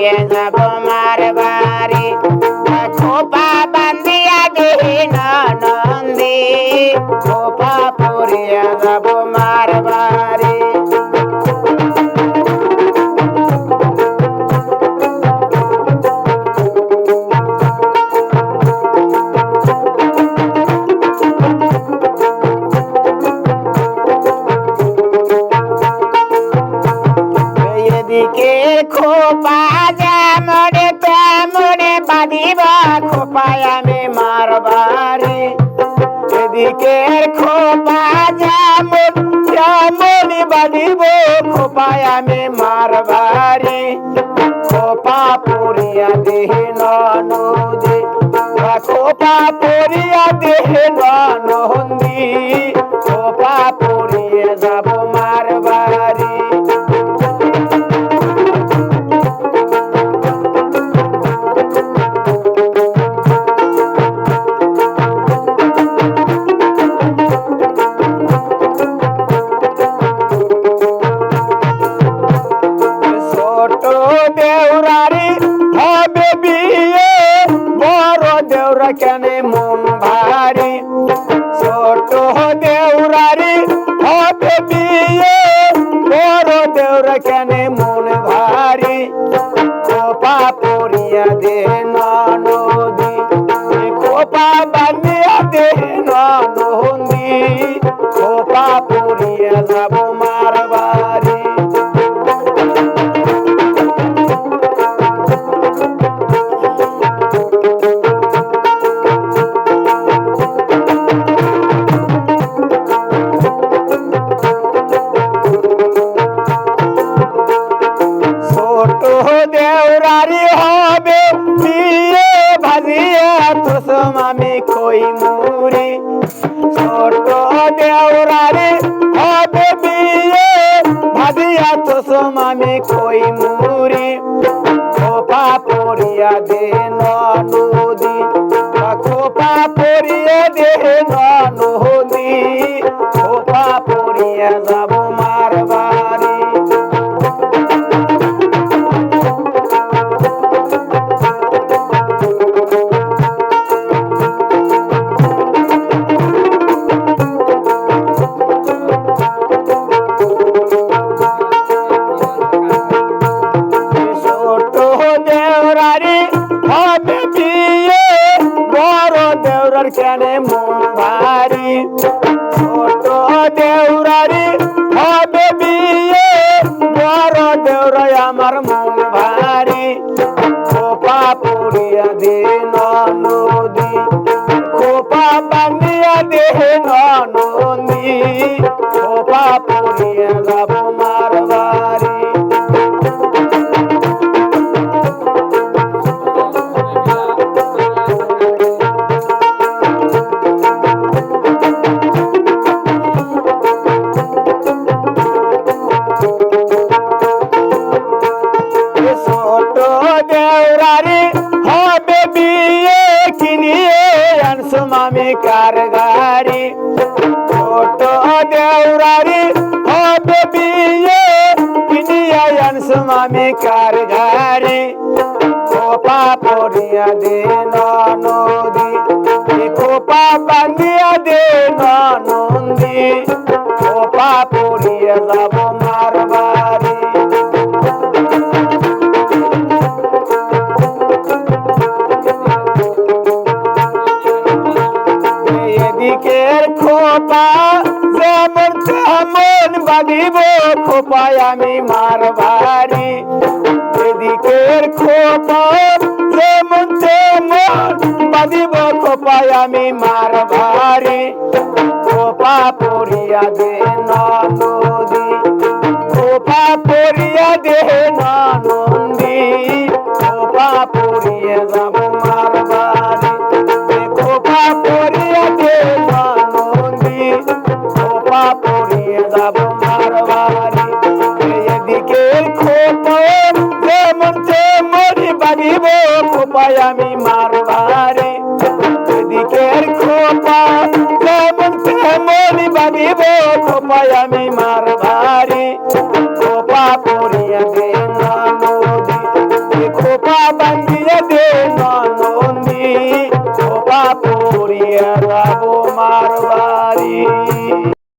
পুরিয়ে যাব মার বাড়ি খোপা বান্ধিয়া দেহি নন্দী খোপা পুরিয়ে যাব মার বাড়ি এদিকে খোপা যেমনে তেমনে বাঁধিব খোপায় আমি মার বাড়ি এদিকে খোপা যেমন তেমনি বাঁধিব খোপায় আমি মার বাড়ি খোপা পুরিয়া দেহি নদী খোপা পুরিয়া দেহি নন্দী খোপা পুরিয়ে যাব মার বাড়ি দেউরারি হবে বিয়ে বড় দেউরা কেন মন ভারী ছোট দেউরারি হবে বিয়ে বড় দেউরা কেন মন ভারী খোপা পুরিয়া দে নদী খোপা বানিয়া দে নন্দী খোপা পুরিয়া যাব মার বাড়ি দেউরারি হবে বিয়ে ভাজিয়া তোসম আমি খই মুড়ি ছোট দেউরারি হবে বিয়ে ভাজিয়া তোসম আমি খই মুড়ি খোপা পুরিয়া দে নদী খোপা পুরিয়ে দে নদী খোপা পুরিয়া যাব মার বাড়ি হবে বিয়ে বড় দেউরার কেন মন ভারী ছোট দেউরারি হবে বিয়ে বড় দেউরাই আমার মন ভারী খোপা পুরিয়া দে নদী খোপা বানিয়া দে নন্দী খোপা পুরিয়া যাব মার বাড়ি দেউরারি হবে বিয়ে কিনিয়ে আনসুম আমি কার গাড়ি ছোট দেউরারি হবে বিয়ে কিনিয়ে আনসুম আমি কার গাড়ি খোপা পুরিয়া দে নদী খোপা বান্ধিয়া দে নন্দী খোপা পুরিয়া যাব মার বাড়ি এদিকের খোপা যেমন তেমন বাঁধিব খোপায় আমি মার বাড়ি এদিকের খোপা যেমন তেমন বাঁধিব খোপায় আমি মার বাড়ি খোপা পুরিয়া দে নদী খোপা পুরিয়া দে নন্দী খোপা পুরিয়ে যাব মার বাড়ি খোপা পুরিয়া দে নদী খোপা পুরিয়ে যাব মার বাড়ি এদিকে খোপা যেমন তেমন বাঁধিব খোপায় আমি মার বাড়ি এদিকের খোপা যেমন তেমন বাঁধিব খোপায় আমি মার বাড়ি খোপা পুরিয়া দে নদী নননী খোপা পড়িয়া যাব